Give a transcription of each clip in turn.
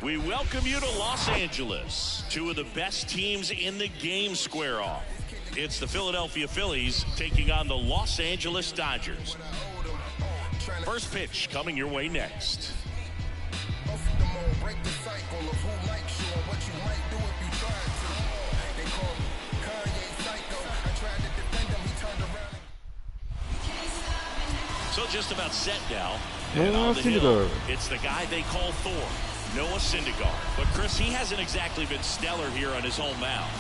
We welcome you to Los Angeles. Two of the best teams in the game square off. It's the Philadelphia Phillies taking on the Los Angeles Dodgers. First pitch coming your way next. So just about set now. And on the hill, it's the guy they call Thor, Noah Syndergaard. But Chris, he hasn't exactly been stellar here on his home mound.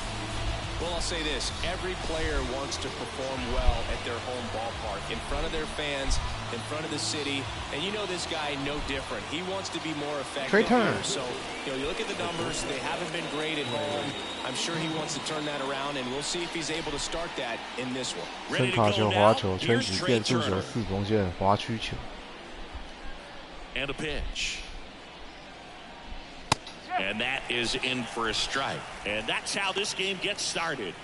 Well, I'll say this. Every player wants to perform well at their home ballpark, in front of their fans, in front of the city. And you know this guy no different. He wants to be more effective here. So, you look at the numbers. They haven't been great at home. I'm sure he wants to turn that around, and we'll see if he's able to start that in this one. 伸卡球、滑球、圈子、变速球、四缝线、滑曲球。And a pitch. And that is in for a strike. And that's how this game gets started.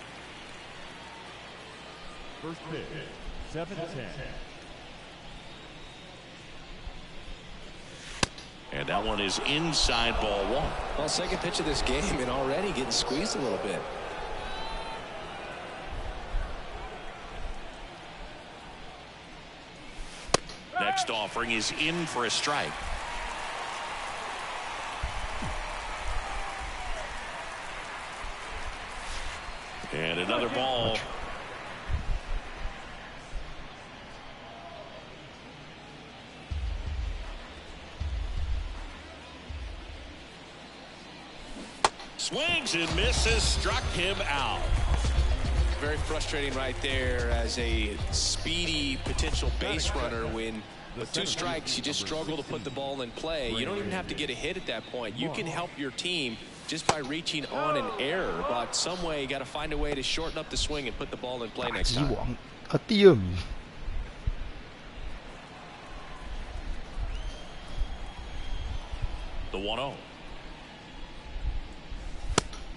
First pitch, 7-10. And that one is inside ball one. Well, second pitch of this game and already getting squeezed a little bit. Next offering is in for a strike. And another ball. Swings and misses, struck him out. Very frustrating right there as a speedy potential base runner when with two strikes you just struggle to put the ball in play. You don't even have to get a hit at that point. You can help your team just by reaching on an error, but some way you got to find a way to shorten up the swing and put the ball in play next time. 第二名。The 1-0.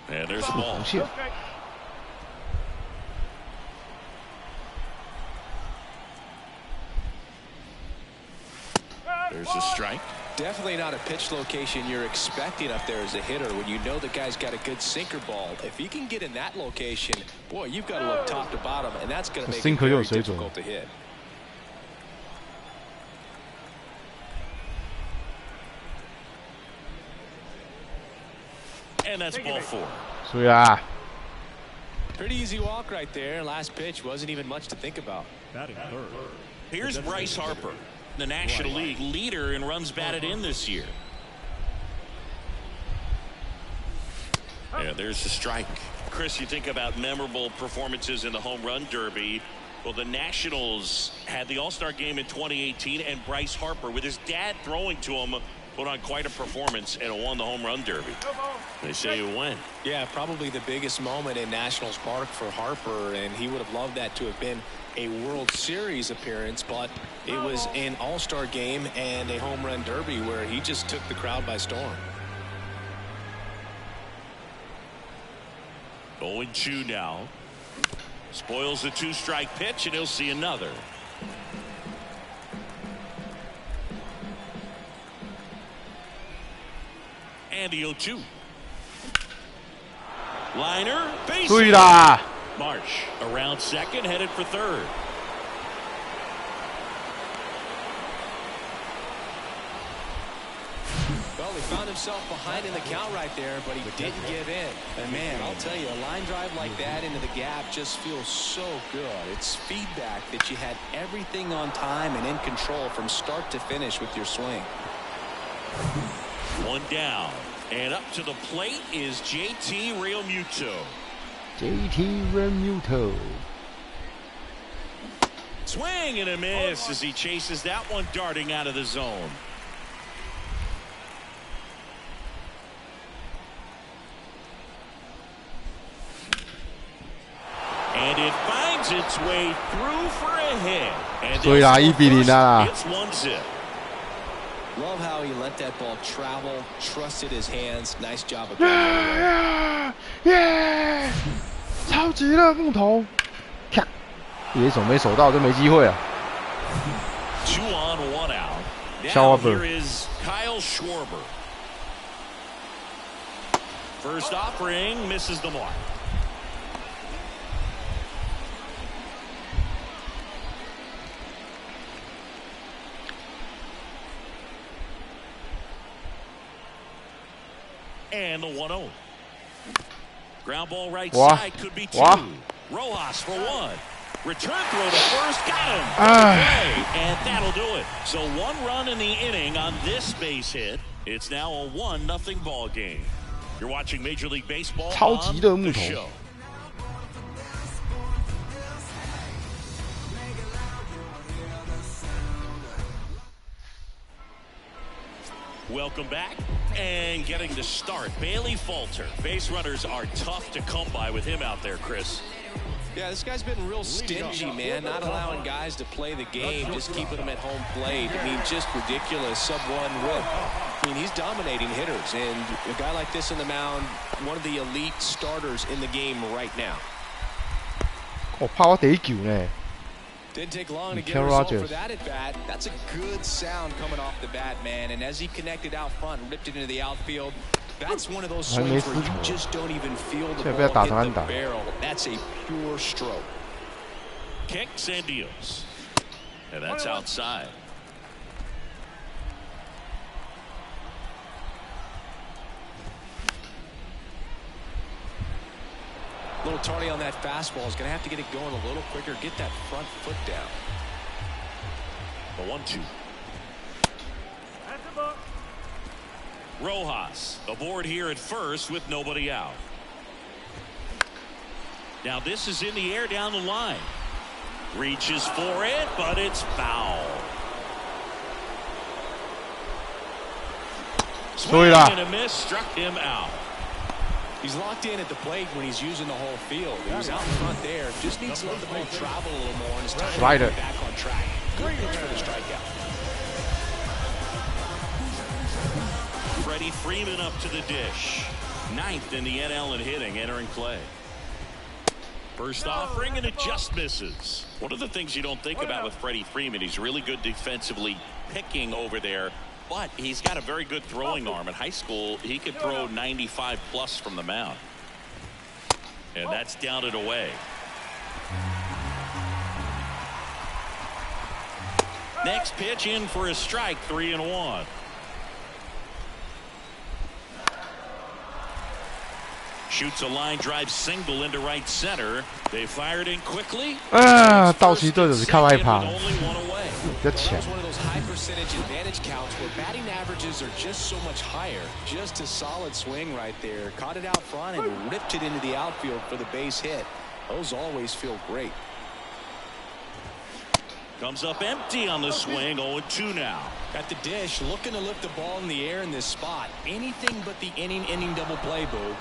And there's the ball. There's a strike. Definitely not a pitch location you're expecting up there as a hitter when you know the guy's got a good sinker ball. If he can get in that location, boy, you've got to look top to bottom, and that's going to make it very difficult to hit. And that's ball four. So yeah. Pretty easy walk right there. Last pitch wasn't even much to think about. Here's Bryce Harper, the National League leader in runs batted in this year. Yeah, there's the strike. Chris, you think about memorable performances in the home run derby. Well, the Nationals had the All-Star game in 2018, and Bryce Harper, with his dad throwing to him, put on quite a performance and won the home run derby. They say you win. Yeah, probably the biggest moment in Nationals Park for Harper, and he would have loved that to have been a World Series appearance, but it was an All-Star game and a home run derby where he just took the crowd by storm. 0-2 now. Spoils the two-strike pitch, and he'll see another. And the 0-2. Liner, base hit. Marsh around second, headed for third. Well, he found himself behind in the count right there, but he didn't give in. And man, I'll tell you, a line drive like that into the gap just feels so good. It's feedback that you had everything on time and in control from start to finish with your swing. One down, and up to the plate is JT Realmuto. JT Realmuto. Swing and a miss as he chases that one darting out of the zone. And it finds its way through for a hit. And it's 1-0. Love how he let that ball travel, trusted his hands. Nice job of yeah! 超级热木头，啪！野手没守到就没机会了。2 on 1 out. Now Schwarber. here is Kyle Schwarber. First offering misses the mark. And the 1-0. Ground ball right side could be 2. Rojas for 1. Return throw to first, got him. And that'll do it. So 1 run in the inning on this base hit. It's now a 1-0 ball game. You're watching Major League Baseball on the show. Welcome back. And getting the start, Bailey Falter. Base runners are tough to come by with him out there, Chris. Yeah, this guy's been real stingy, man. Not allowing guys to play the game, just keeping them at home plate. I mean, just ridiculous. Sub-1 whip. I mean, he's dominating hitters. And a guy like this on the mound, one of the elite starters in the game right now. 我怕我第一球呢。 Didn't take long to get a result for that at bat. That's a good sound coming off the bat, man. And as he connected out front, ripped it into the outfield. That's one of those swings where you just don't even feel the ball hit the barrel. That's a pure stroke. Kicks and deals. And that's outside. A little tardy on that fastball. Is going to have to get it going a little quicker. Get that front foot down. The 1-2. Rojas aboard here at first with nobody out. Now this is in the air down the line. Reaches for it, but it's foul. Swing and a miss, struck him out. He's locked in at the plate when he's using the whole field. He was out in front there. Just needs to let the ball travel a little more, and it's time to get back on track. Good pitch for the strikeout. Freddie Freeman up to the dish. 9th in the NL in hitting, entering play. First offering, and it just misses. One of the things you don't think about with Freddie Freeman, he's really good defensively picking over there. But he's got a very good throwing arm. In high school, he could throw 95 plus from the mound. And that's down and away. Next pitch in for a strike, 3-1. Shoots a line drive single into right center. They fired in quickly. 道奇队就是靠害怕，比较强。 High percentage advantage counts where batting averages are just so much higher. Just a solid swing right there. Caught it out front and ripped it into the outfield for the base hit. Those always feel great. Comes up empty on the swing. 0-2 now. At the dish, looking to lift the ball in the air in this spot. Anything but the inning double play, Boo.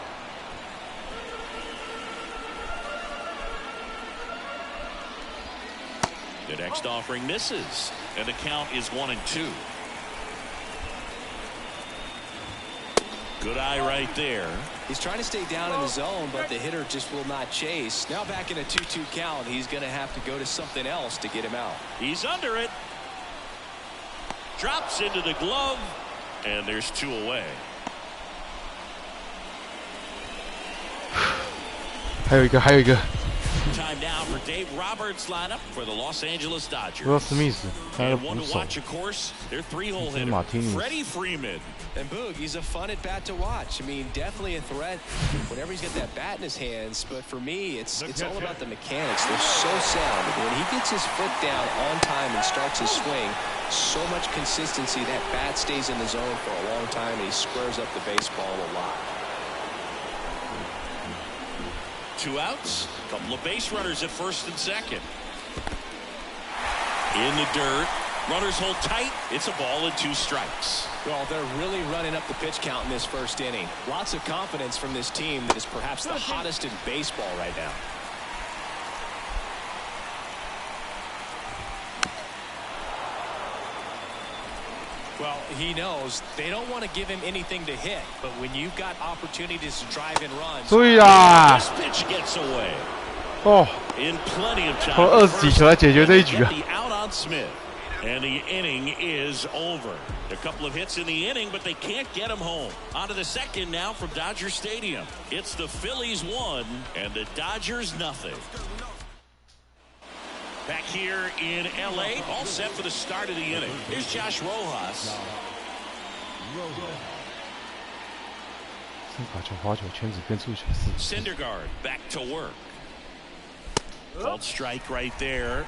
The next offering misses, and the count is 1-2. Good eye right there. He's trying to stay down in the zone, but the hitter just will not chase. Now back in a 2-2 count, he's going to have to go to something else to get him out. He's under it. Drops into the glove, and there's 2 away. 还有一个。 Time now for Dave Roberts' lineup for the Los Angeles Dodgers. Will Smith, and one to watch, of course, their 3-hole hitter, Freddie Freeman. And Boog, he's a fun at bat to watch. I mean, definitely a threat whenever he's got that bat in his hands. But for me, it's all about the mechanics. They're so sound. When he gets his foot down on time and starts his swing, so much consistency. That bat stays in the zone for a long time, and he squares up the baseball a lot. 2 outs, couple of base runners at first and second. In the dirt, runners hold tight. It's a ball and 2 strikes. Well, they're really running up the pitch count in this first inning. Lots of confidence from this team that is perhaps the hottest in baseball right now. Well, he knows they don't want to give him anything to hit, but when you've got opportunities to drive and run, this pitch gets away. Oh, in plenty of time. 20几球来解决这一局啊！ Out on Smith. And the inning is over. A couple of hits in the inning, but they can't get him home. On to the second now from Dodger Stadium. It's the Phillies 1 and the Dodgers nothing. Back here in L.A., all set for the start of the inning. Here's Josh Rojas. 先把球滑球圈子变出球四。Syndergaard back to work. Called strike right there.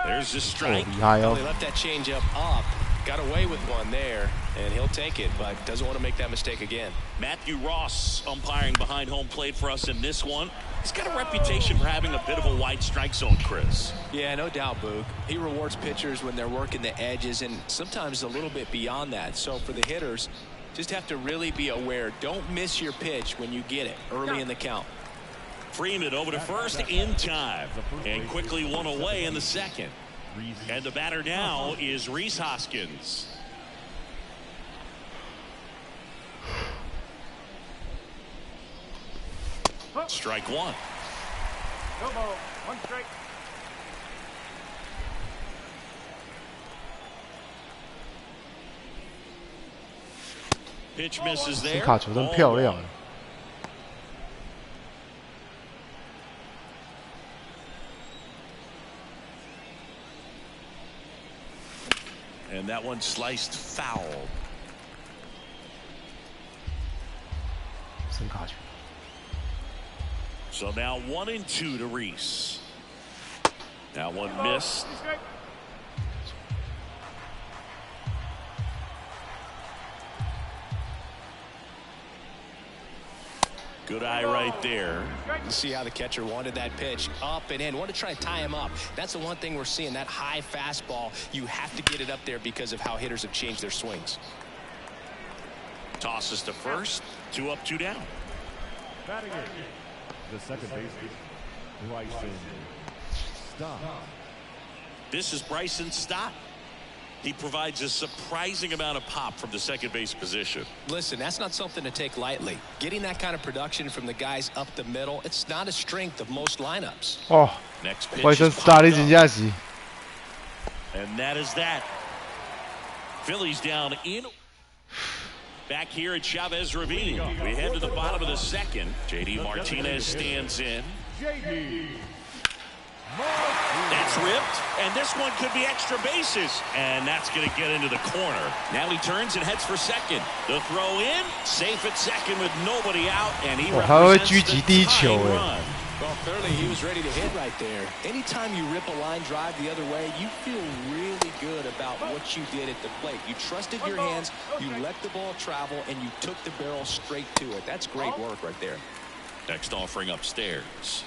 There's the strike. Well, he left that changeup up. Got away with one there, and he'll take it, but doesn't want to make that mistake again. Matthew Ross umpiring behind home plate for us in this one. He's got a reputation for having a bit of a wide strike zone, Chris. Yeah, no doubt, Boog. He rewards pitchers when they're working the edges and sometimes a little bit beyond that. So for the hitters, just have to really be aware. Don't miss your pitch when you get it early in the count. Freeman over to first in time and quickly one away in the second. And the batter now is Rhys Hoskins. Strike one. No ball. One strike. Pitch misses there. 卡球真漂亮。 And that one sliced foul. 真卡球。 So now 1-2 to Rhys. That one missed. Good eye right there. You see how the catcher wanted that pitch up and in. Wanted to try to tie him up. That's the one thing we're seeing. That high fastball, you have to get it up there because of how hitters have changed their swings. Tosses to first. 2 up, 2 down. Batting it. The second baseman, Bryson Stott. This is Bryson Stott. He provides a surprising amount of pop from the second base position. Listen, that's not something to take lightly. Getting that kind of production from the guys up the middle, it's not a strength of most lineups. Oh, next pitch Bryson is Stott 真正是。 And that is that. Phillies down in. Back here at Chavez Ravine. We head to the bottom of the second. J.D. Martinez stands in. J.D. That's ripped, and this one could be extra bases. And that's going to get into the corner. Now he turns and heads for second. The throw in, safe at second with nobody out, and he represents the tying run. Well, clearly he was ready to hit right there. Anytime you rip a line drive the other way, you feel really good about what you did at the plate. You trusted your hands, you let the ball travel, and you took the barrel straight to it. That's great work right there. Next offering upstairs.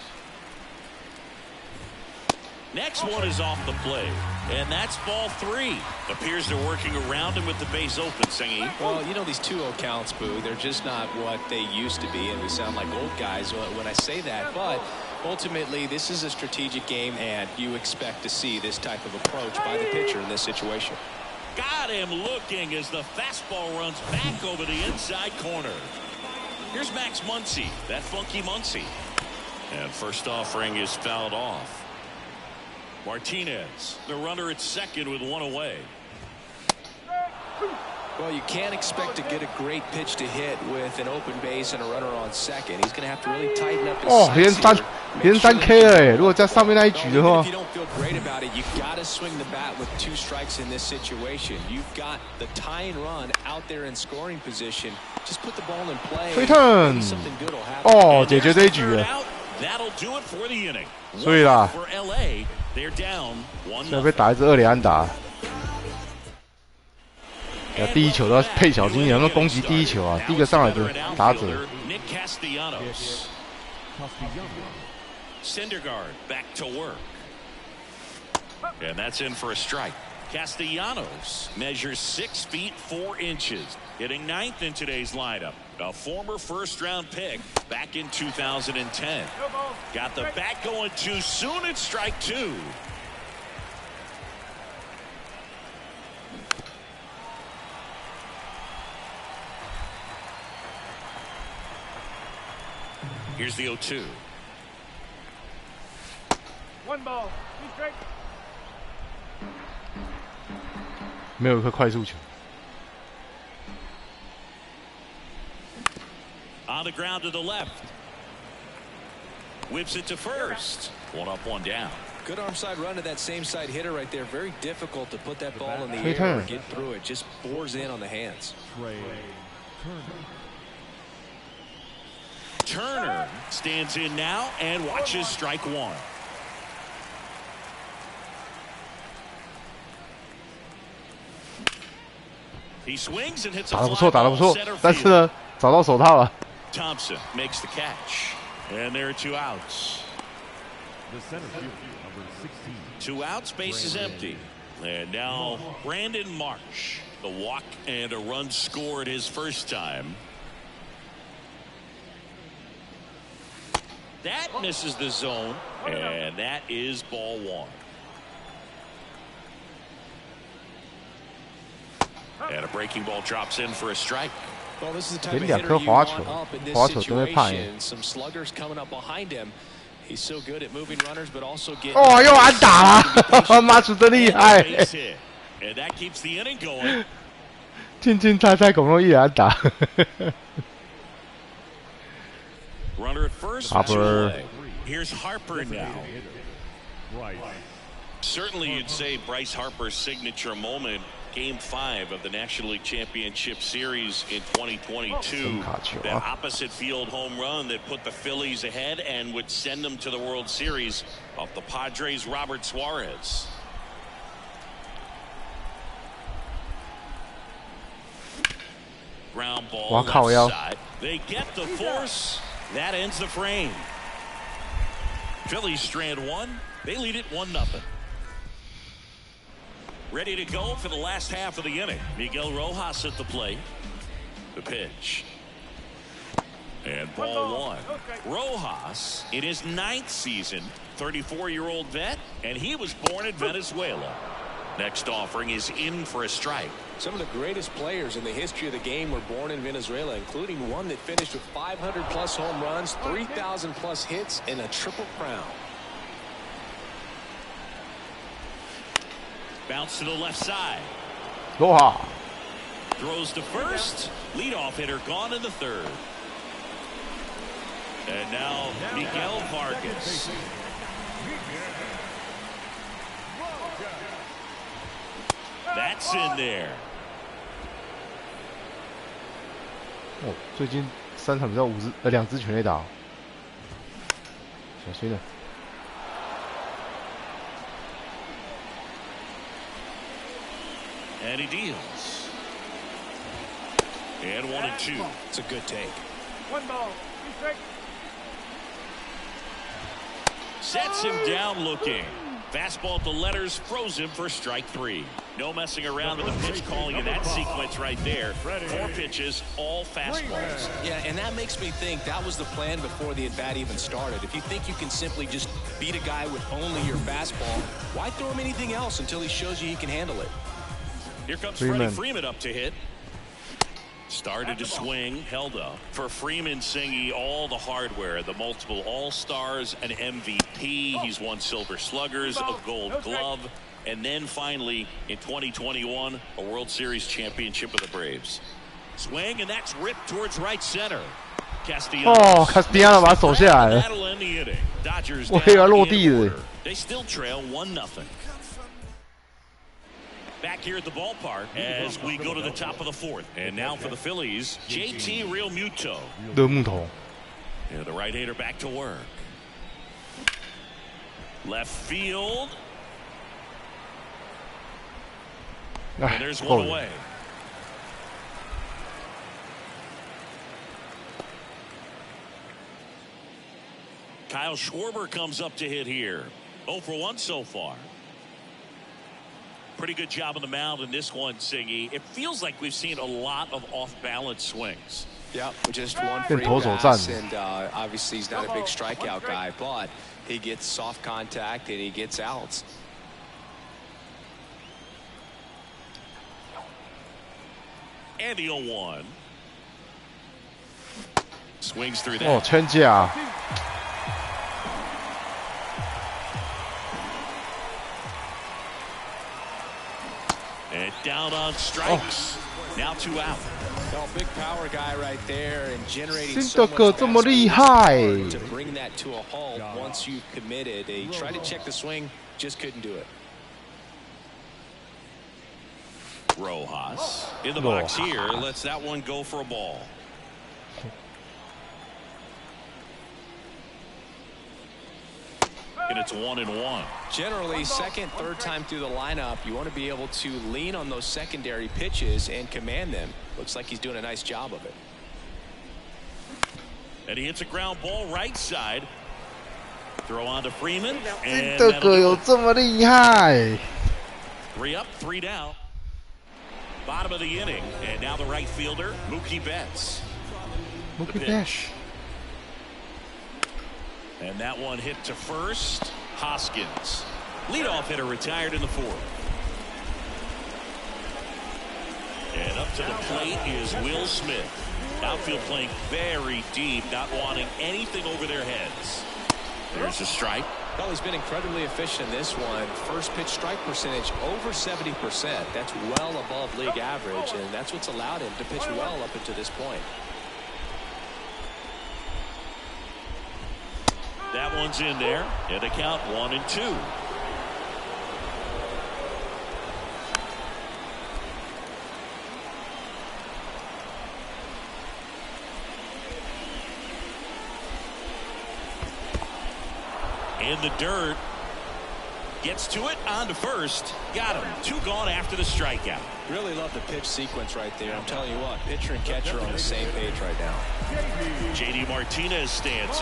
Next one is off the plate, and that's ball 3. Appears they're working around him with the base open, Singy. Well, you know, these 2-0 counts, Boo, they're just not what they used to be, and we sound like old guys when I say that. But ultimately, this is a strategic game, and you expect to see this type of approach by the pitcher in this situation. Got him looking as the fastball runs back over the inside corner. Here's Max Muncy, that funky Muncy. And first offering is fouled off. Martinez, the runner at second with one away. Well, you can't expect to get a great pitch to hit with an open base and a runner on second. He's going to have to really tighten up his sights here. 连三 K 了哎！如果在上面那一局的话 If you don't feel great about it, you've got to swing the bat with 2 strikes in this situation. You've got the tying run out there in scoring position. Just put the ball in play. Return. Something good will happen. 哦，解决这一局了。 That'll do it for the inning. 所以啦， For LA, they're down 1-0. 现在被打一支2连安打。第一球都要配小心一点，那攻击第一球啊，第一个上来的打者。 Nick Castellanos. Syndergaard back to work. And that's in for a strike. Castellanos measures 6 feet 4 inches, hitting 9th in today's lineup. A former first-round pick back in 2010. Got the bat going too soon at strike 2. Here's the 0-2. 1 ball, 2 strike. 没有一颗快速球。 On the ground to the left. Whips it to first. 1 up, 1 down. Good arm side run to that same side hitter right there. Very difficult to put that ball in the Trey air or Turner. get through it. Just bores in on the hands. Turner stands in now and watches strike 1. He swings and hits a 打得不错， fly 打得 ball 不错 center， 但是 field. 呢，找到手套了。 Thompson makes the catch, and there are 2 outs. The center fielder, number 16. 2 outs, base is empty. And now Brandon Marsh, the walk and a run scored his first time. That misses the zone, and that is ball 1. And a breaking ball drops in for a strike. Well, this is the type 给 of 2 hitter 颗 you 滑 want 球， up in this 滑球真会怕耶。 situation. Some sluggers coming up behind him. He's so good at moving runners, but also getting. 哦，又安打了，马祖真厉害， Base hit. And that keeps the inning going. 进进菜菜拱肉一安打。 Runner at first. Harper. Here's Harper now. Right. Certainly you'd say Bryce Harper's signature moment, Game 5 of the National League Championship Series in 2022. That opposite field home run that put the Phillies ahead and would send them to the World Series off the Padres' Robert Suarez. Ground ball left side. They get the force. That ends the frame. Phillies strand 1. They lead it 1-0. Ready to go for the last half of the inning. Miguel Rojas at the plate. The pitch. And ball 1. Rojas in his 9th season, 34-year-old vet, and he was born in Venezuela. Next offering is in for a strike. Some of the greatest players in the history of the game were born in Venezuela, including one that finished with 500+ home runs, 3,000+ hits, and a triple crown. Bounce to the left side. Rojas. Throws to first. Leadoff hitter gone in the 3rd. And now Miguel Vargas. That's in there. 哦，最近3场比赛2支全垒打，小心了。 And he deals. And 1-2. It's a good take. 1 ball, 2 strike. Sets him down looking. Fastball at the letters, froze him for strike 3. No messing around with the pitch calling in that sequence right there. 4 pitches, all fastballs. Yeah, and that makes me think that was the plan before the at-bat even started. If you think you can simply just beat a guy with only your fastball, why throw him anything else until he shows you he can handle it? Here comes Freddie Freeman up to hit. Started to swing, held up. For Freeman, Singy, all the hardware, the multiple All-Stars, an MVP. He's won Silver Sluggers, a Gold Glove, and then finally, in 2021, a World Series championship with the Braves. Swing, and that's ripped towards right center. Castellanos. 哦 ，Castellanos 把他守下来了， That'll end the inning. Dodgers 我以为 down 落 in 地了。 order. They still trail 1-0. Back here at the ballpark as we go to the top of the 4th. And now for the Phillies, JT Realmuto. 热木头。 And the right-hander back to work. Left field. And there's 1 away. Kyle Schwarber comes up to hit here. 0 for 1 so far. Pretty good job on the mound in this one, Singy. It feels like we've seen a lot of off-balance swings. Yeah, just one free pass, and obviously he's not a big strikeout guy, but he gets soft contact and he gets outs. And the 0-1. Swings through that. 哦，圈架。 And down on strikes. Now 2 out. Well, big power guy right there and generating 辛 so 德哥 much 这么 fast 厉害。 to bring that to a halt once you've committed. They tried to check the swing, just couldn't do it. Rojas in the box here. Lets that one go for a ball. And it's 1-1. Generally, second, third time through the lineup, you want to be able to lean on those secondary pitches and command them. Looks like he's doing a nice job of it. And he hits a ground ball right side. Throw on to Freeman. 辛德哥有这么厉害？ 3 up, 3 down. Bottom of the inning, and now the right fielder, Mookie Betts. Mookie Betts. And that one hit to first. Hoskins. Leadoff hitter retired in the 4th. And up to the plate is Will Smith. Outfield playing very deep, not wanting anything over their heads. There's a strike. Well, he's been incredibly efficient in this one. First pitch strike percentage over 70%. That's well above league average, and that's what's allowed him to pitch well up until this point. That one's in there, and the count 1-2. In the dirt, gets to it, on to first, got him. 2 gone after the strikeout. Really love the pitch sequence right there. I'm telling you what, pitcher and catcher are on the same page right now. JD Martinez stands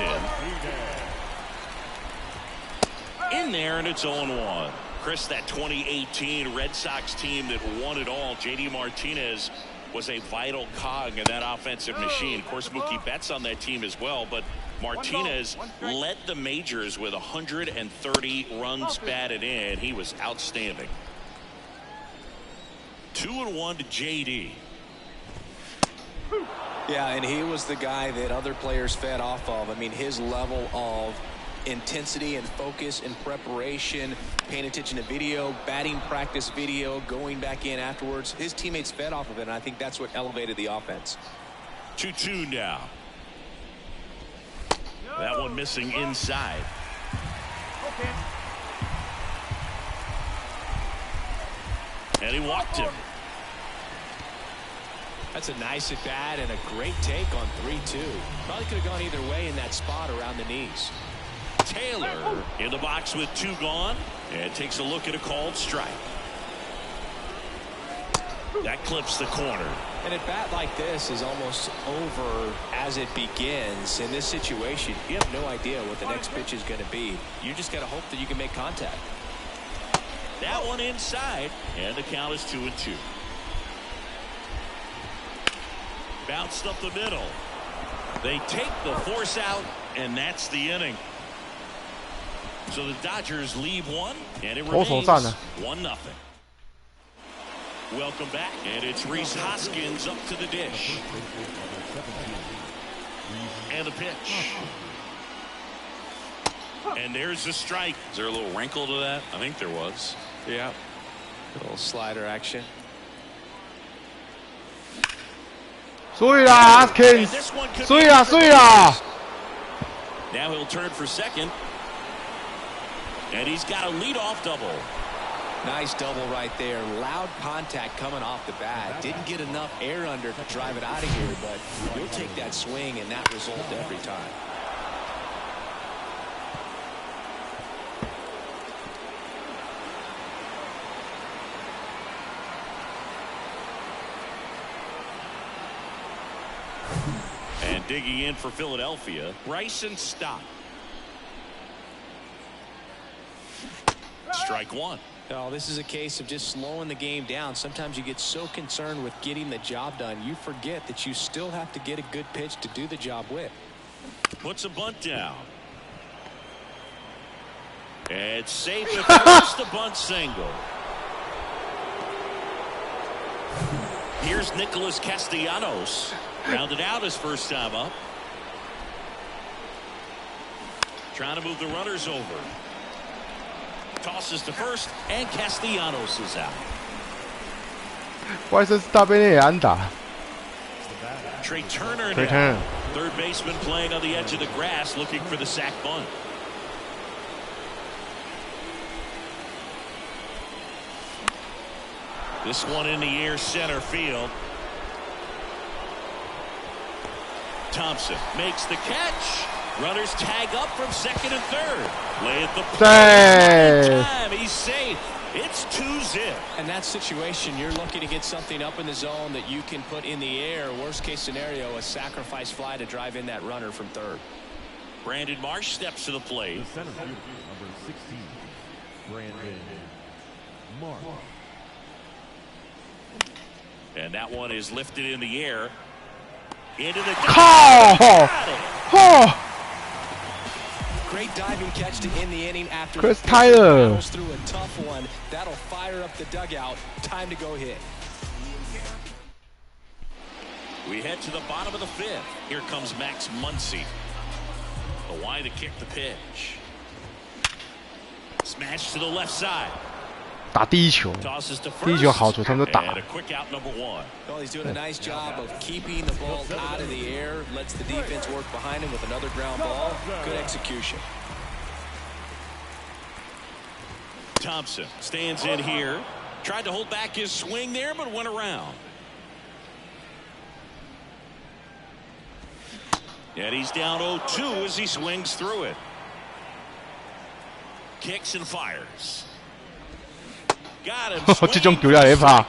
in there, and it's 0-1. Chris, that 2018 Red Sox team that won it all, JD Martinez was a vital cog in that offensive machine. Of course, Mookie Betts on that team as well, but Martinez led the majors with 130 runs batted in. He was outstanding. 2-1 to JD. Yeah, and he was the guy that other players fed off of. I mean, his level of intensity and focus and preparation, paying attention to video, batting practice video, going back in afterwards. His teammates fed off of it, and I think that's what elevated the offense. 2-2 now. That one missing inside. And he walked him. That's a nice at bat and a great take on 3-2. Probably could have gone either way in that spot around the knees. Taylor in the box with 2 gone, and takes a look at a called strike. That clips the corner. And a bat like this is almost over as it begins. In this situation, you have no idea what the next pitch is going to be. You just got to hope that you can make contact. That one inside, and the count is 2-2. Bounced up the middle. They take the force out, and that's the inning. So the Dodgers leave 1, and it remains 1-0. Welcome back, and it's Rhys Hoskins up to the dish. And the pitch. And there's the strike. Is there a little wrinkle to that? I think there was. Yeah. A little slider action. 所以啦 ，Hoskins， 所以啦，所以啦。 Now he'll turn for second. And he's got a leadoff double. Nice double right there. Loud contact coming off the bat. Didn't get enough air under to drive it out of here, but you'll take that swing and that result every time. And digging in for Philadelphia, Bryson Stott. Strike 1. Oh, this is a case of just slowing the game down. Sometimes you get so concerned with getting the job done, you forget that you still have to get a good pitch to do the job with. Puts a bunt down. It's safe at first, a bunt single. Here's Nicholas Castellanos. Rounded out his first time up. Trying to move the runners over. Tosses to first, and Castellanos is out. 外甥是大杯内也安打。Trey Turner Trey now. Turner. Third baseman playing on the edge of the grass, looking for the sac bunt. This one in the air, center field. Thompson makes the catch. Runners tag up from second and third. Lay at the plate. Time. He's safe. It's 2-zip. In that situation, you're looking to get something up in the zone that you can put in the air. Worst case scenario, a sacrifice fly to drive in that runner from third. Brandon Marsh steps to the plate. The center fielder, number 16, Brandon Marsh. And that one is lifted in the air. Into the Great diving catch to end the inning after Chris Tyler goes through a tough one. That'll fire up the dugout. Time to go hit. We head to the bottom of the fifth. Here comes Max Muncy. The wide to kick the pitch. Smash to the left side. 打第一球， Tosses to 第一 first. 球好球他们都打 And a quick out number one. Well, he's doing a nice job of keeping the ball out of the air. Lets the defense work behind him with another ground ball. Good execution. Thompson stands in here. Tried to hold back his swing there, but went around. And he's down 0-2 as he swings through it. Kicks and fires. Got him. 这种球也怕。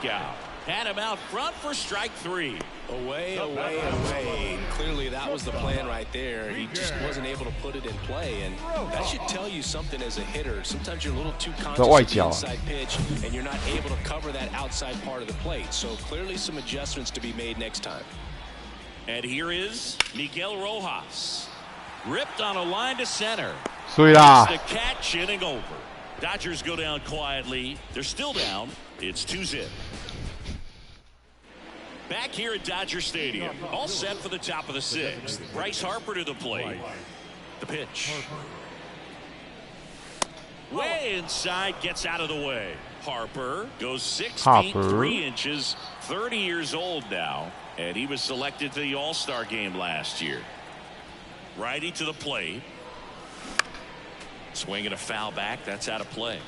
Had him out front for strike three. Away, away, away. Clearly that was the plan right there. He just wasn't able to put it in play, and that should tell you something as a hitter. Sometimes you're a little too conscious of the inside pitch, and you're not able to cover that outside part of the plate. So clearly some adjustments to be made next time. And here is Miguel Rojas. Ripped on a line to center. 所以啦， The catch, inning over. Dodgers go down quietly. They're still down. It's 2-zip. Back here at Dodger Stadium, all set for the top of the sixth. Bryce Harper to the plate. The pitch. Way inside, gets out of the way. Harper goes 6 feet 3 inches, 30 years old now, and he was selected to the All-Star game last year. Righty to the plate. Swinging a foul back. That's out of play.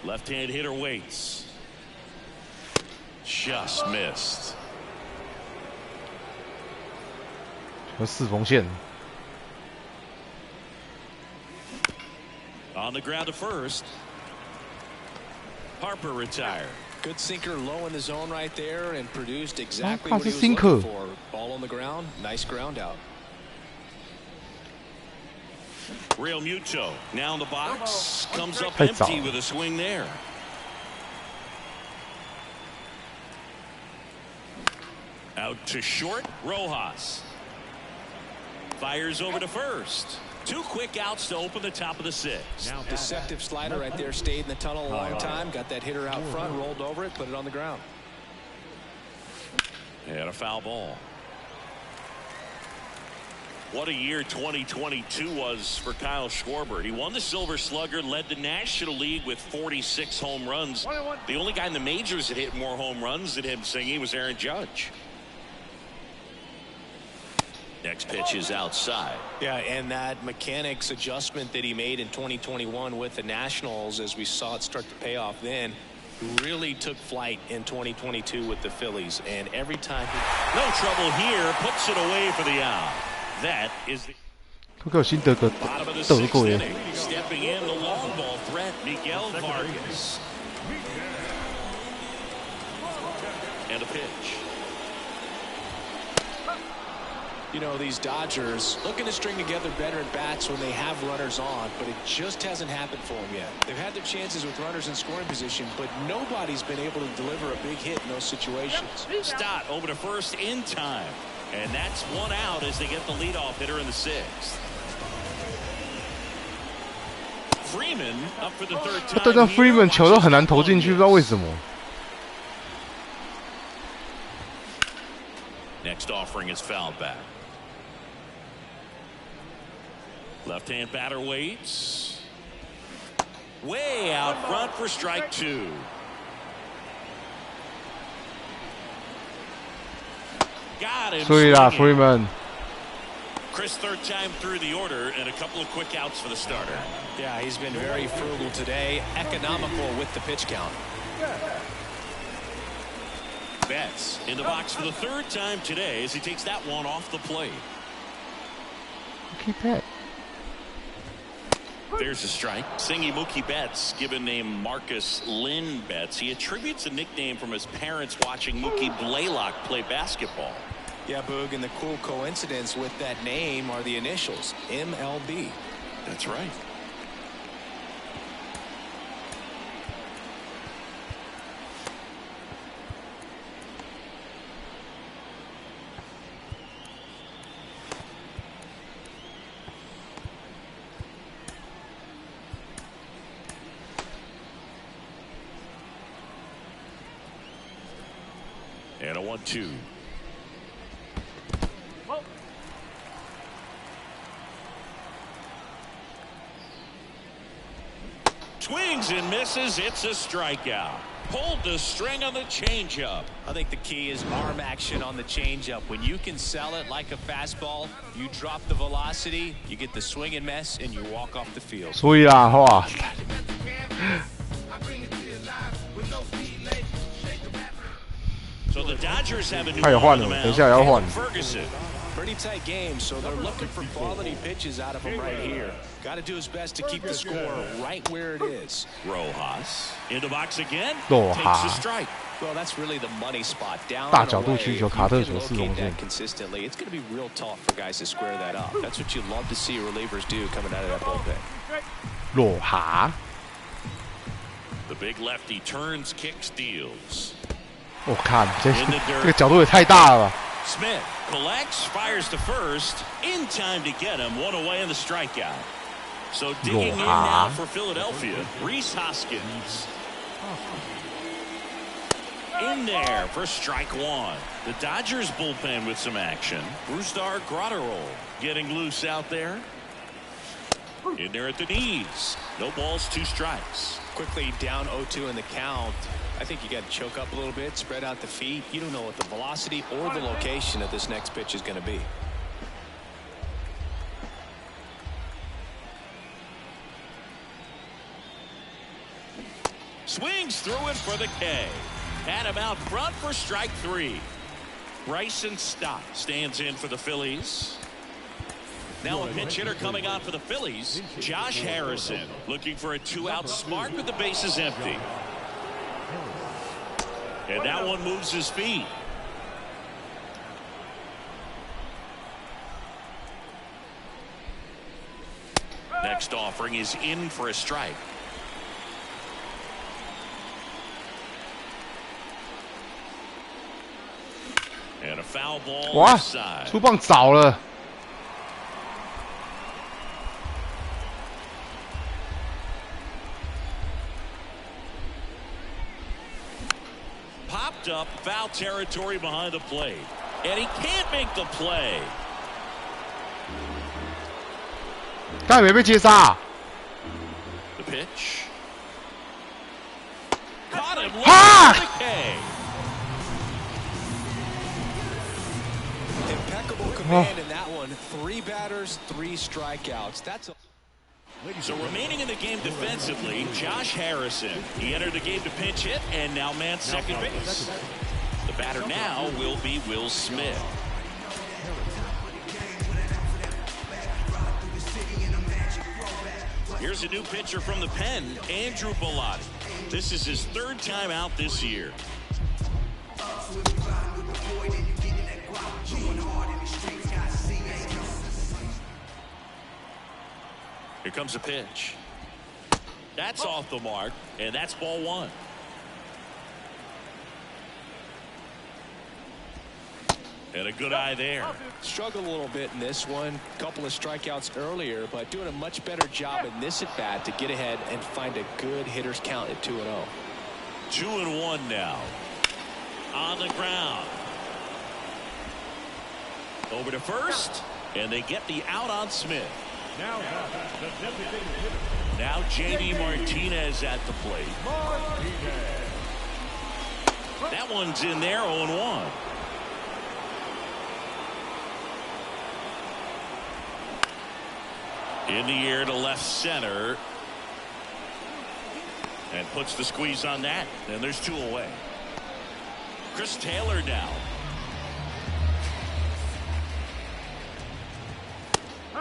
Left-hand hitter waits. Just missed. 和四缝线。 On the ground to first. Harper retired. Good sinker low in the zone right there and produced exactly Oh, what he was sinker. looking for. Ball on the ground. Nice ground out. Real Muto now in the box. Comes up empty with a swing there. Out to short. Rojas. Fires over to first. 2 quick outs to open the top of the sixth. Deceptive slider right there. Stayed in the tunnel a long time. Got that hitter out front. Rolled over it. Put it on the ground. And a foul ball. What a year 2022 was for Kyle Schwarber. He won the Silver Slugger, led the National League with 46 home runs. The only guy in the majors that hit more home runs than him singing was Aaron Judge. Next pitch is outside. Yeah, and that mechanics adjustment that he made in 2021 with the Nationals, as we saw it start to pay off then, really took flight in 2022 with the Phillies. And every time no trouble here, puts it away for the out. That is the 都给我新得个 bottom of the 德 sixth 国耶。 inning. Stepping in the long ball threat, Miguel Vargas. And a pitch. You know, these Dodgers looking to string together better at bats when they have runners on, but it just hasn't happened for them yet. They've had their chances with runners in scoring position, but nobody's been able to deliver a big hit in those situations. Stott over to first in time. And that's one out as they get the leadoff hitter in the sixth. Freeman up for the third time. 对，但 Freeman 球都很难投进去，不知道为什么。Next offering is fouled back. Left-hand batter waits. Way out front for strike 2. Got him. Sweet Freeman. Chris, third time through the order and a couple of quick outs for the starter. Yeah, he's been very frugal today, economical with the pitch count. Betts in the box for the third time today as he takes that one off the plate. Keep that. There's a strike. Singy Mookie Betts, given name Marcus Lynn Betts. He attributes a nickname from his parents watching Mookie Blaylock play basketball. Yeah, Boog, and the cool coincidence with that name are the initials, MLB. That's right. And a 1-2. Swings and misses. It's a strikeout. Pulled the string on the changeup. I think the key is arm action on the changeup. When you can sell it like a fastball, you drop the velocity, you get the swing and miss, and you walk off the field. 所以啦，哇！ So the Dodgers have a new 他也换了，等一下也要换。 Ferguson. Pretty tight game, so they're looking for quality pitches out of him right here. Got to do his best to keep the score right where it is. Rojas in the box again. Rojas. Takes a strike. Well, that's really the money spot. Down 大 and 角度 away. 曲 If 球， you 卡特 can 球四 locate 中线 that。consistently, it's going to be real tough for guys to square that up. That's what you love to see relievers do coming out of that bullpen. 罗哈， The big lefty turns, kicks, deals. 我看这个角度也太大了吧。 Smith collects, fires to first, in time to get him, one away in the strikeout. So digging in now for Philadelphia, Rhys Hoskins. In there for strike 1. The Dodgers bullpen with some action. Brusdar Graterol getting loose out there. In there at the knees. No balls, 2 strikes. Quickly down 0-2 in the count. I think you got to choke up a little bit, spread out the feet. You don't know what the velocity or the location of this next pitch is going to be. Swings through it for the K. Had him out front for strike 3. Bryson Stott stands in for the Phillies. Now a pinch hitter coming on for the Phillies, Josh Harrison, looking for a 2-out smart with the bases empty. And that one moves his feet. Next offering is in for a strike. And a foul ball 哇， offside. 出棒早了。 Popped up, foul territory behind the plate. And he can't make the play. 刚才没被接杀。 The pitch. Caught him looking Ha! for the K. Impeccable command in that one. 3 batters, 3 strikeouts. That's a So remaining in the game defensively, Josh Harrison. He entered the game to pinch hit and now man second base. The batter now will be Will Smith. Here's a new pitcher from the pen, Andrew Bellotti. This is his 3rd time out this year. Here comes a pitch. That's off the mark, and that's ball 1. And a good eye there. struggled a little bit in this one. Couple of strikeouts earlier, but doing a much better job in this at bat to get ahead and find a good hitter's count at 2-0. 2-1 now. On the ground. Over to first, and they get the out on Smith. Now the designated hitter. Now J.D. Martinez at the plate. That one's in there, 0-1. In the air to left center. And puts the squeeze on that. And there's 2 away. Chris Taylor now.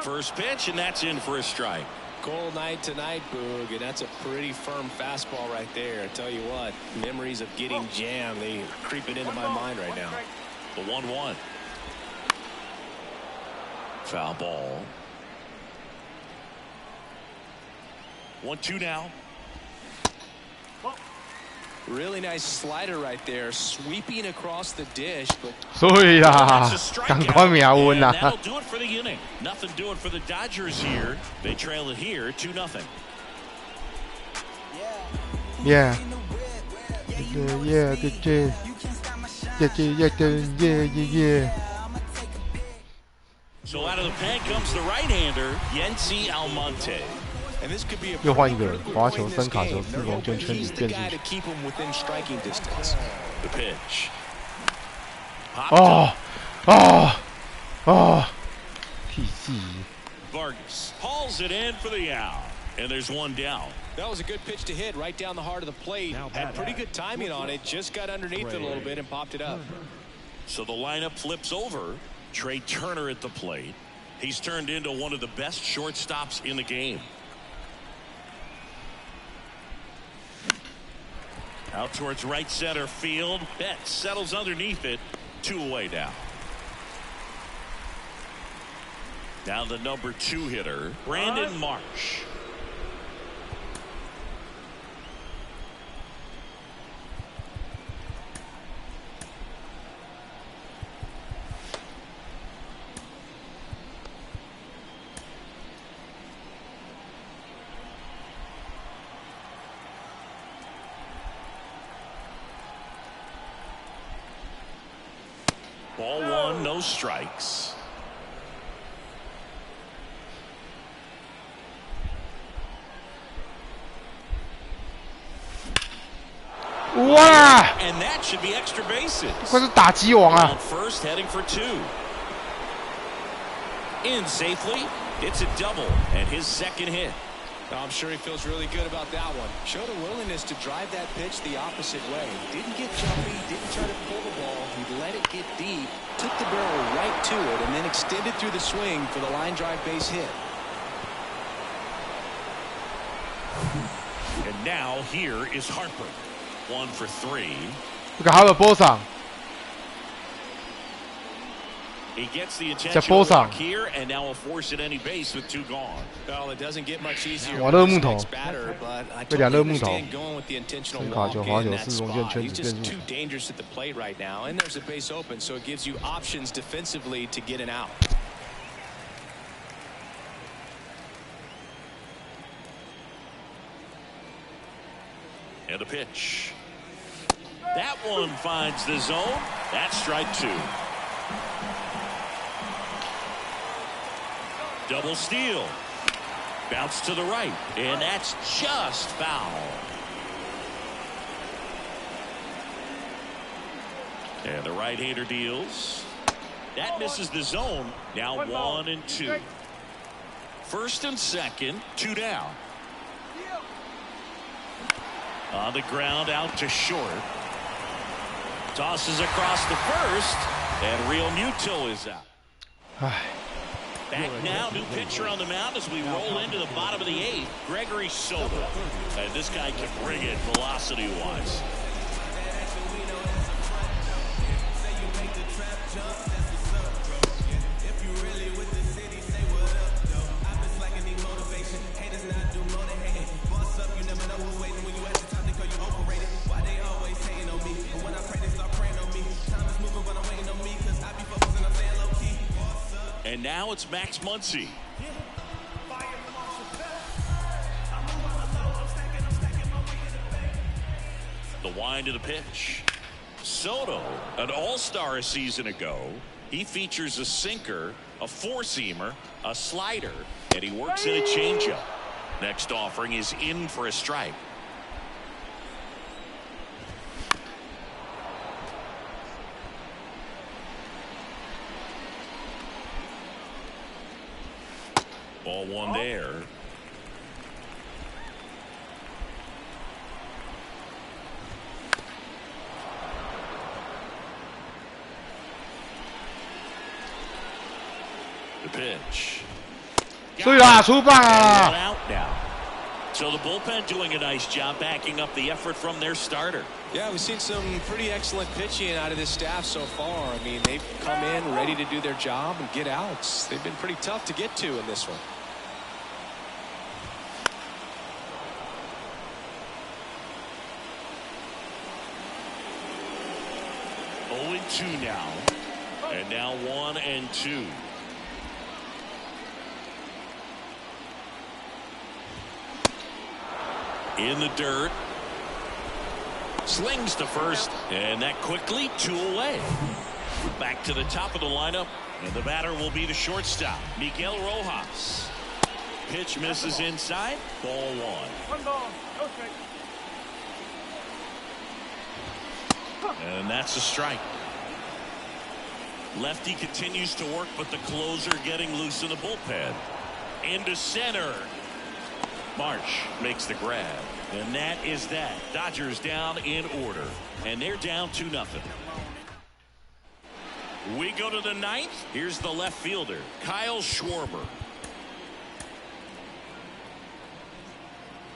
First pitch, and that's in for a strike. Cold night tonight, Boog, and that's a pretty firm fastball right there. I tell you what, memories of getting jammed, they creeping into my mind right now. The 1-1. Foul ball. 1-2 now. Really nice slider right there, sweeping across the dish, but 所以啊，赶快秒温呐 That'll do it for the inning. Nothing doing for the Dodgers here. They trail it here 2-0. Yeah. Yeah. So out of the pen comes the right-hander, Yency Almonte. and this could be a 又换一个滑球、三卡球、四缝圈圈子变进去。 The pitch. 哦哦哦！屁事！ Vargas hauls it in for the out, and there's one down. That was a good pitch to hit right down the heart of the plate. Had pretty good timing on it. Just got underneath it a little bit and popped it up. So the lineup flips over. Trey Turner at the plate. He's turned into one of the best shortstops in the game. Out towards right center field. Betts settles underneath it. 2 away now. Now the number 2 hitter, Brandon Marsh. Ball 1, no strikes. Wow! And that should be extra bases. 快是打击王啊 Around first, heading for 2. In safely, it's a double and his second hit. I'm sure he feels really good about that one. Showed a willingness to drive that pitch the opposite way. Didn't get jumpy, didn't try to pull the ball. He let it get deep, took the barrel right to it, and then extended through the swing for the line drive base hit. And now here is Harper. 1 for 3. 这个哈尔波上 He gets the 在 intentional 波上 walk here, and now will force at any base with 2 gone. Well, it doesn't get much easier. 哇，热木头 Batter, but I 这俩 totally 热木头 understand going with the intentional 三卡 walk 球、滑 in 球、 that 四缝圈 spot. 圈 He's 子 just 变 too 入。 dangerous at the plate right now, and there's a base open, so it gives you options defensively to get an out. And the pitch. That one finds the zone. That's strike 2. Double steal. Bounce to the right. And that's just foul. And the right-hander deals. That misses the zone. Now 1 and 2. First and second, 2 down. On the ground, out to short. Tosses across the first, and Real Muto is out. Back now, new pitcher on the mound as we roll into the bottom of the 8th. Gregory Soto. And this guy can bring it velocity-wise. And now it's Max Muncy. The wind of the pitch. Soto, an all-star a season ago, He features a sinker, a four-seamer, a slider, and he works in a changeup. Next offering is in for a strike. Ball one there. The pitch. 对啦，出棒啊！ Out now. So the bullpen doing a nice job backing up the effort from their starter. Yeah, we've seen some pretty excellent pitching out of this staff so far. I mean, they've come in ready to do their job and get outs. They've been pretty tough to get to in this one. Oh and 2 now. And now 1 and 2. In the dirt. Slings to first, and that quickly 2 away. Back to the top of the lineup, and the batter will be the shortstop, Miguel Rojas. Pitch misses inside, ball 1. 1 ball, no strike. And that's a strike. Lefty continues to work, but the closer getting loose in the bullpen. Into center. Marsh makes the grab, and that is that. Dodgers down in order, and they're down 2-0. We go to the 9th. Here's the left fielder, Kyle Schwarber.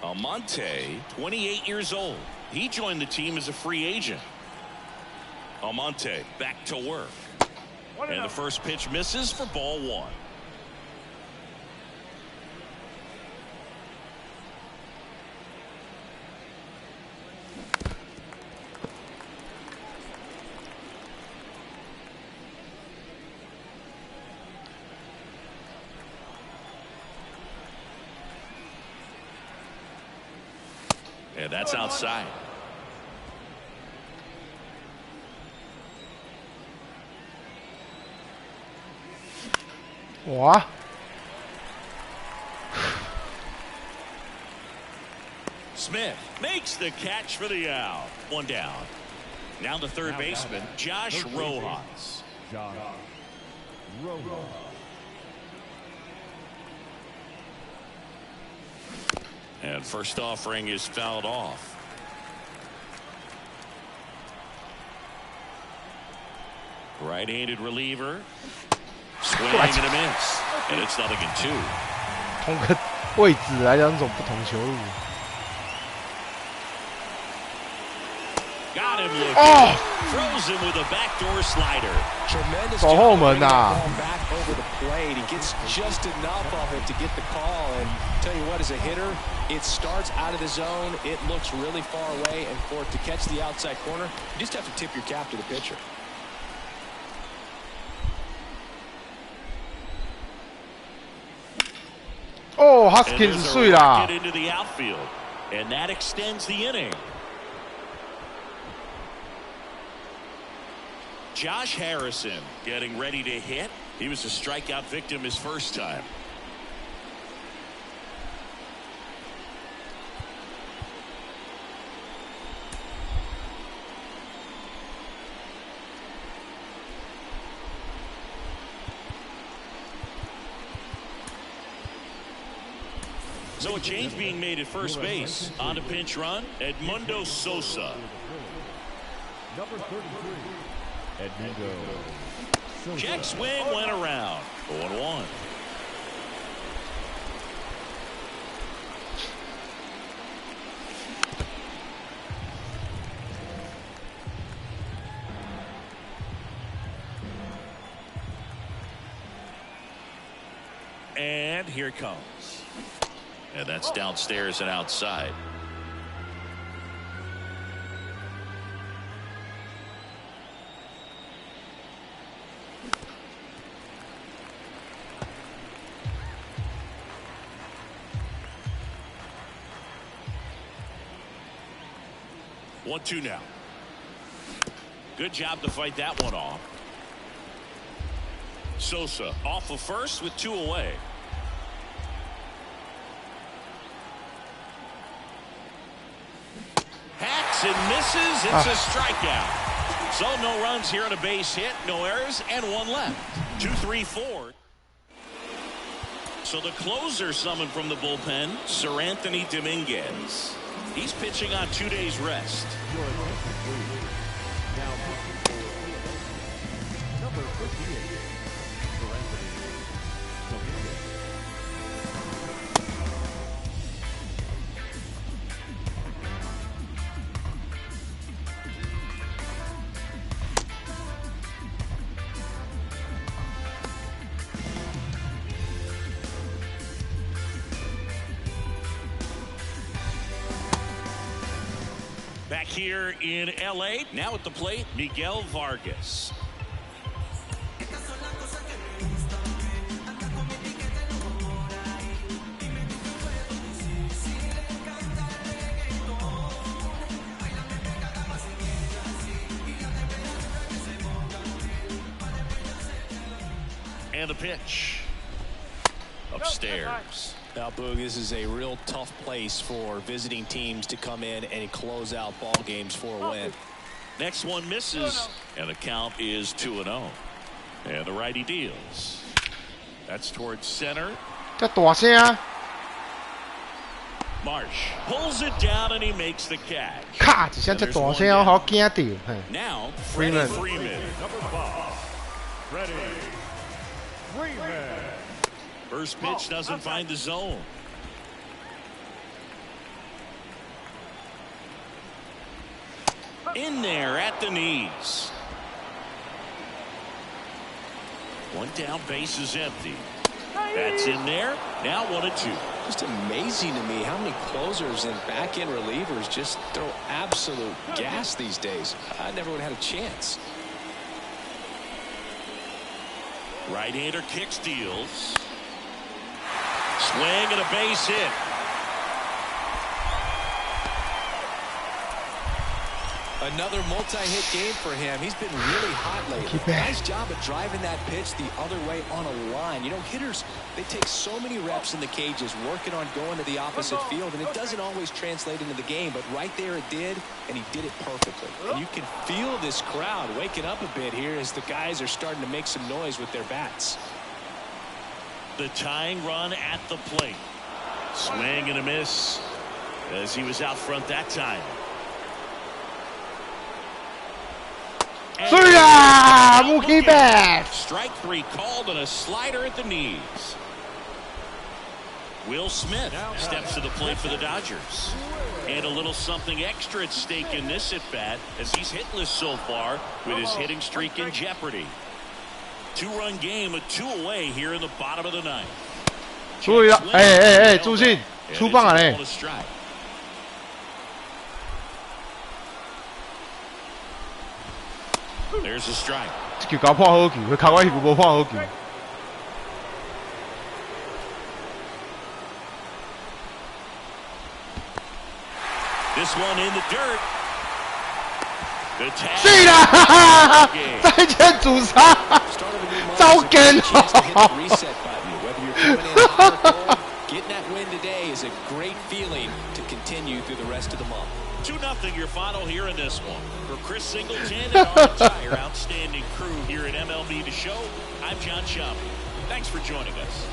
Almonte, 28 years old. He joined the team as a free agent. Almonte back to work, and the first pitch misses for ball 1. And that's outside. Wow. Smith makes the catch for the out. 1 down. Now the third baseman, Josh Rojas. Josh Rojas. And first offering is fouled off. Right-handed reliever. Swing and a miss. And it's 0-2. 同个位置来两种不同球路。 Got him looking. Throws him with a backdoor slider. Tremendous 走后门呐！ back over the plate. He gets just enough of it to get the call. And tell you what, as a hitter, it starts out of the zone. It looks really far away, and for it to catch the outside corner, you just have to tip your cap to the pitcher. Oh, Hoskins 碎啦！ Into the outfield, and that extends the inning. Josh Harrison getting ready to hit. He was a strikeout victim his first time. So a change being made at first base. On a pinch run, Edmundo Sosa. Number 33, Edmundo. Check swing went around. 0-1. And here it comes. And that's downstairs and outside. One, two now. Good job to fight that one off. Sosa off of first with 2 away. Hacks and misses. It's a strikeout. So no runs here on a base hit, no errors, and 1 left. 2-3-4. So the closer summoned from the bullpen, Sir Anthony Dominguez. He's pitching on 2 days rest. Your attention, please. Now pitching for number 58, Sir Anthony Dominguez. Back here in L.A., now at the plate, Miguel Vargas. And the pitch. Upstairs. Now, Boog, this is a real tough place for visiting teams to come in and close out ball games for a win. Next one misses, and the count is 2-0. And the righty deals. That's towards center. 这大声啊！ Marsh pulls it down, and he makes the catch. 咔一声，这大声我好惊到。嘿 Now, Freeman. Freeman. Number 5, Freddie Freeman. First pitch doesn't find the zone. In there at the knees. One down, base is empty. That's in there. Now 1-2. Just amazing to me how many closers and back-end relievers just throw absolute gas these days. I never would have had a chance. Right-hander kicks, deals. Swing and a base hit. Another multi-hit game for him. He's been really hot lately. Nice job of driving that pitch the other way on a line. You know, hitters, they take so many reps in the cages working on going to the opposite field, and it doesn't always translate into the game, but right there it did, and he did it perfectly. And you can feel this crowd waking up a bit here as the guys are starting to make some noise with their bats. The tying run at the plate. Swing and a miss as he was out front that time. Strike back. Strike 3 called and a slider at the knees. Will Smith steps to the plate for the Dodgers. And a little something extra at stake in this at bat as he's hitless so far with his hitting streak in jeopardy. 2-run game, a 2 away here in the bottom of the 9th. 注意了，哎，朱信出棒了嘞！ There's a strike. 这球搞判好球，佢靠我迄球无判好球。This one in the dirt. The tag. 是啦，再见主杀，糟根哦！ Getting that win today is a great feeling to continue through the rest of the month. 2-0 your final here in this one. For Chris Singleton and our entire outstanding crew here at MLB The Show, I'm John Schaub. Thanks for joining us.